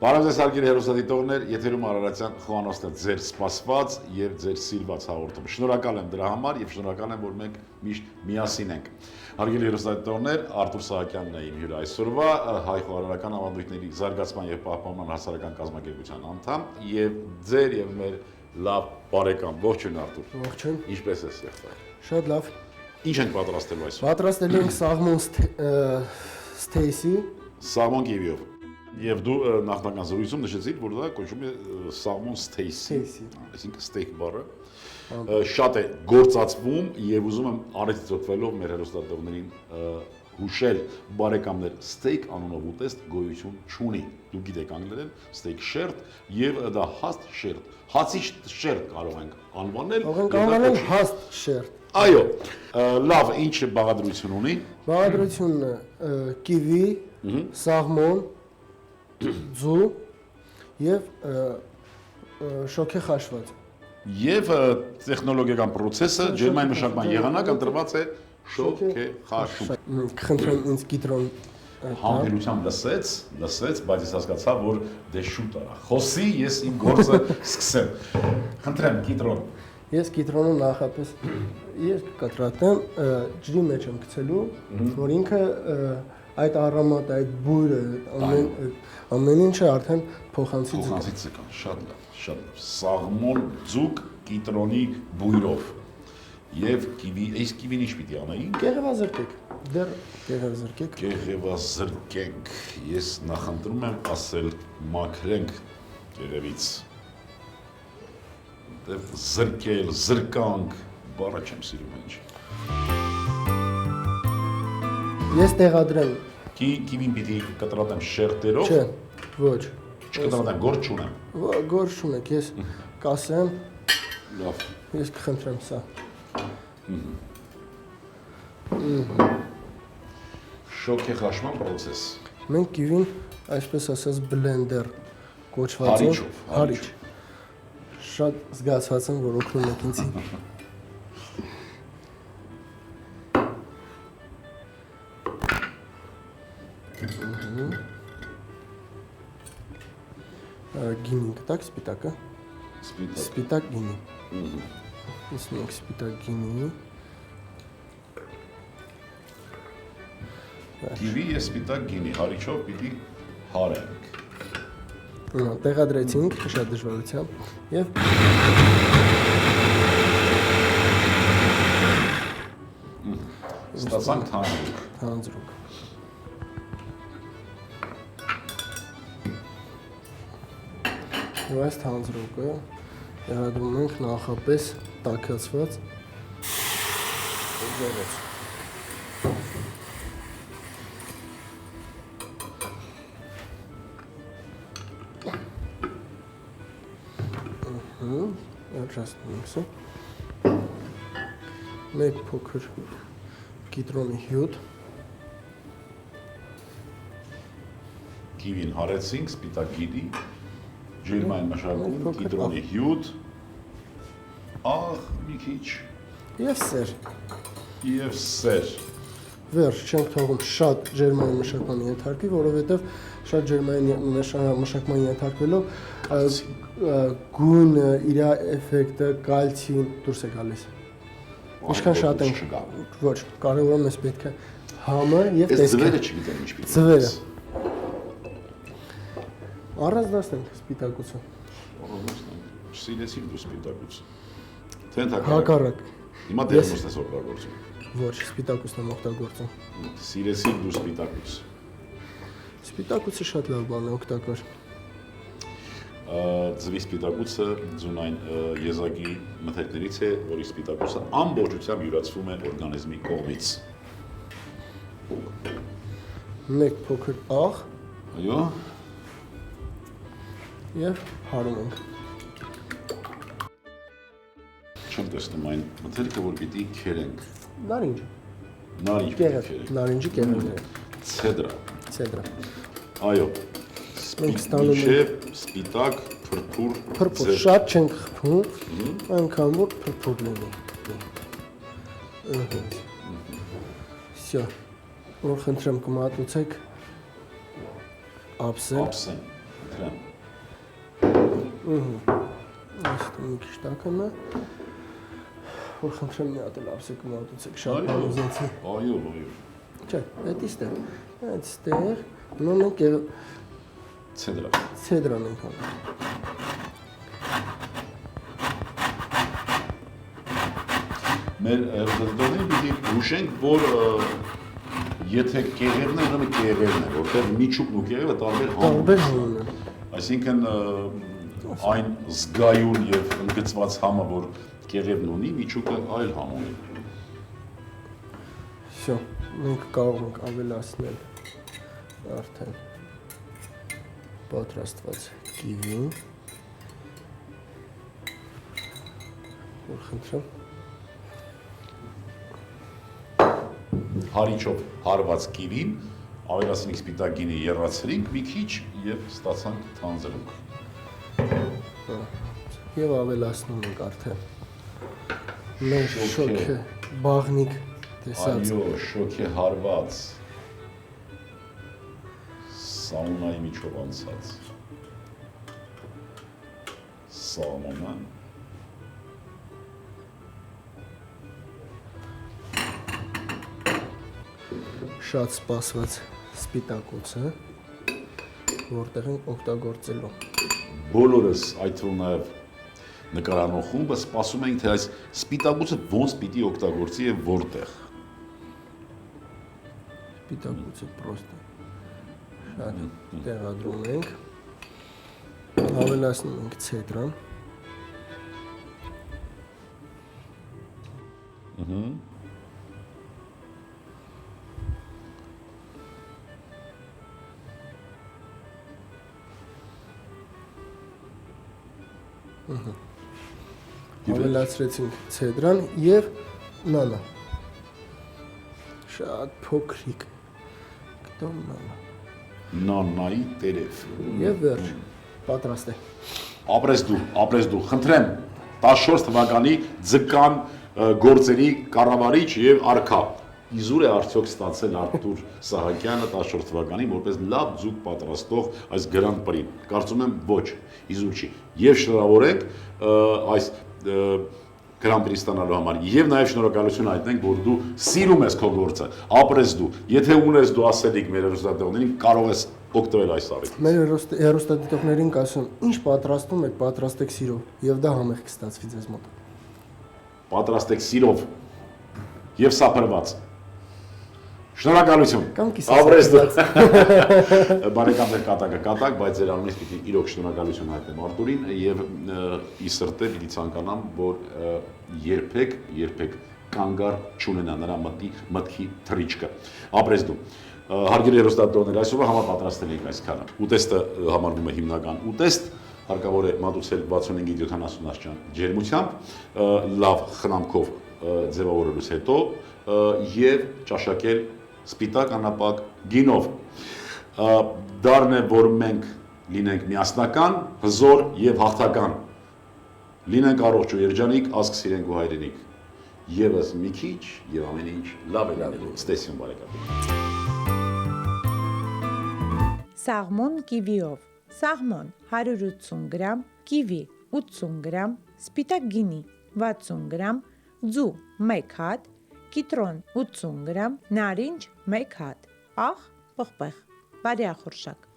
Բարև ձեզ հարգելի հեռուստադիտողներ, եթերում Արարատյան Խոհանոցն է ձեր սպասված եւ ձեր սիրված հաղորդում։ Շնորհակալ եմ դրա համար եւ շնորհակալ եմ, որ մենք միշտ միասին ենք։ Հարգելի հեռուստադիտողներ, Արտուր Սահակյանն է իմ հյուրը այսօրվա, հայ խոհարարական ավանդույթների զարգացման եւ պահպանման հասարակական կազմակերպության անդամ եւ ձեր եւ մեր լավ բարեկամ։ Ողջույն Արտուր։ Ողջույն։ Ինչպե՞ս ես եղբայր։ Շատ լավ։ Ինչ ենք պատրաստելու այսօր։ Պատրաստելու ենք սաղմոն Ստեյսի։ Սաղմոն կիվիով։ Եվ դու նախնական զրույցում նշեցիր, որ դա կոչվում է սաղմոն Ստեյսի, այսինքն ստեյք բառը, շատ է գործածվում եւ ուզում եմ արեցից օգտվելով մեր հեռուստադիտողներին հուշել բարեկամներ, ստեյք անունով ուտեստ գոյություն չունի։ Դուք գիտեք անգլերեն ստեյք շերտ եւ դա հաստ շերտ, հացի շերտ կարող ենք անվանել։ Կարող ենք անվանել հաստ շերտ։ Այո, լավ, ինչ բաղադրություն ունի։ Բաղադրությունը կիվի, սաղմոն, ձու եւ շոքե խաշված։ Եվ տեխնոլոգիական process-ը ջերմային մշակման եղանակ ընտրված է շոքե խաշում։ Խնդրեմ ինձ կիտրոն Համբերությամբ լսեց, բայց ես հասկացա, որ դե շուտ արա։ Խոսի, ես իմ գործը սկսեմ։ Խնդրեմ, կիտրոն։ Ես կիտրոնը նախապես կտրատեմ, ջրի մեջ եմ գցելու, որ ինքը այդ առամատը, այդ բույրը, ամեն ինչը արդեն փոխանցի ձգան, շատ լավ, շատ լավ։ Սաղմոն ձուկ կիտրոնի բույրով եւ կիվի, այս կիվին ինչ պիտի անեինք։ Գեղևազրկեք, դեռ գեղևազրկեք։ Գեղևազրկենք, ես նախընտրում եմ ասել մաքրենք գեղևից։ Դեռ զրկել, զրկանք, բառը չեմ սիրում ինչ։ Ես տեղադրեմ։ Կիվին պիտի կտրատեմ շերտերով։ Չէ, ոչ։ Չկտրատեմ, գործ չունեմ։ Գործ չունեք, ես կասեմ։ Լավ։ Ես կխնդրեմ սա։ Շոքե խաշման process։ Մենք կիվին, այսպես ասած, բլենդեր կոչված է։ Հարիչ։ Շատ զգացված եմ, որ օգնում եք ինձ։ Գինի կտակ, սպիտակը։ Սպիտակ գինի։ Իսկ սպիտակ գինի։ Կիվի եւ սպիտակ գինի, հարիչով պիտի հարենք։ Տեղադրեցինք շատ դժվարությամբ եւ ստացանք թանձրուկ։ Թանձրուկ։ Այս թանձրուկը տեղադրում ենք նախապես տաքացված ձևով։ Just մեկ փոքր կիտրոնի հյութ։ Կիվին հարեցինք, սպիտակ գինի, ջերմային մշակում, կիտրոնի հյութ, աղ, մի քիչ Եվ սեր։ Եվ սեր։ Վերջ չենք թողում շատ ջերմային մշակման ենթարկվի, որովհետև շատ ջերմային մշակման ենթարկվելով գույն իր էֆեկտը կալցին դուրս է գալիս։ Ինչքան շատ ենք, ոչ, կարևորը մեզ պետք է համը եւ տեսքը։ Այս ձվերը չգիտեմ ինչ պիտի։ Ձվերը։ Առանձնացնենք սպիտակուցը։ Սիրեցիք դու սպիտակուցը։ Թե ընդհակառակ։ Հակառակ։ Հիմա դերմոսն ես օգտագործում։ Ոչ, սպիտակուցն եմ օգտագործում։ Սիրեցիք դու սպիտակուցը։ Սպիտակուցը շատ լավ բան է, օգտակար։ Ձվի սպիտակուցը ձունային եզակի մթերքներից է, որի սպիտակուցը ամբողջությամբ յուրացվում է օրգանիզմի կողմից։ Մեկ փոքր աղ։ Այո։ Եվ հարում ենք։ Չեմ տեսնում այն մթերքը, որ պիտի քերենք։ Նարինջ։ Նարինջ պիտի քերենք։ Նարինջի կեղևները։ Ցեդրա։ Ցեդրա։ Այո։ Մենք ստանում ենք սպիտակ, փրփուր, փրփուր, շատ չենք խփում, այնքան որ փրփուր լինի։ Всё։ Որ խնդրեմ կմատուցեք ափսեն։ Ափսեն։ Խնդրեմ։ Այստեղ մի քիչ տակն է։ Որ խնդրեմ մի հատ էլ ապսեք մոտեցեք շատ բան ուզեցի։ Այո։ Չէ, այդտեղ։ Այդտեղ նույնը ցեդրան ենք անում։ Մեր հերոսատորները պիտի հուշենք, որ եթե կեղևն է, ուրեմն կեղևն է, որտեղ միջուկն ու կեղևը տարբեր համուն են։ Այսինքն այն զգայուն եւ ընդգծված համը, որ կեղևն ունի, միջուկը այլ համ ունի։ Всё, մենք կարող ենք ավելացնել արդեն պատրաստված կիվին։ Որ խնդրեմ։ Հարիչով հարված կիվին, ավելացնենք սպիտակ գինի եռացրինք մի քիչ եւ ստացանք թանձրուկ։ Եվ ավելացնում ենք արդեն մեր շոքե բաղնիկ տեսած։ Այո, շոքե հարված սաունայի միջով անցած սալմոնը շատ սպասված սպիտակուցը, որտեղ ենք օգտագործելու։ Բոլորս, այդ թվում նաև նկարանող խումբը սպասում ենք, թե այս սպիտակուցը ոնց պիտի օգտագործի եւ որտեղ։ Սպիտակուցը պրոստը շատ տեղադրում ենք, ավելացնում ենք ցեդրան։ Ավելացրեցինք ցեդրան եւ նանա։ Շատ փոքրիկ գտոն նանա։ Նանայի տերև։ Եվ վերջ, պատրաստ է։ Ապրես դու, խնդրեմ, 14 թվականի ձկան գործերի կառավարիչ եւ արքա։ Իզուր է արդյոք ստացել Արտուր Սահակյանը 14 թվականին որպես լավ ձուկ պատրաստող այս Grand Prix։ Կարծում եմ ոչ, իզուր չի։ Եվ շնորհավորենք այս Grand Prix ստանալու համար եւ նաեւ շնորհակալություն հայտնենք, որ դու սիրում ես քո գործը, ապրես դու։ Եթե ունես դու ասելիք մեր հեռուստադիտողներին, կարող ես օգտվել այս առիթից։ Մեր հեռուստադիտողներին կասեմ, ինչ պատրաստում եք, պատրաստեք սիրով եւ դա համեղ կստացվի ձեզ մոտ։ Պատրաստեք սիրով եւ սափրված։ Շնորհակալություն։ Ապրես դու։ Բարեկամներ կատակ, բայց ձեր անունից պիտի իրոք շնորհակալություն հայտնեմ Արտուրին եւ ի սրտե պիտի ցանկանամ, որ երբեք կանգար չունենա նրա մտքի թռիչքը։ Ապրես դու։ Հարգելի հեռուստադիտողներ, այսօր համապատրաստել ենք այսքանը։ Ուտեստը համարվում է հիմնական ուտեստ, հարկավոր է մատուցել 65-70 աստիճան ջերմությամբ, լավ խնամքով ձևավորելուց հետո եւ ճաշակել սպիտակ անապակ գինով։ Դառն է, որ մենք լինենք միասնական, հզոր եւ հաղթական։ Լինենք առողջ ու երջանիկ, ազգ սիրենք ու հայրենիք։ Եվս մի քիչ եւ ամեն ինչ լավ է լինելու։ Ստեսյուն բարեկամներ։ Սաղմոն կիվիով։ Սաղմոն 180 գրամ, կիվի 80 գրամ, սպիտակ գինի 60 գրամ, ձու 1 հատ, կիտրոն 80 գրամ, նարինջ 1 հատ, աղ, պղպեղ, բարյախորշակ։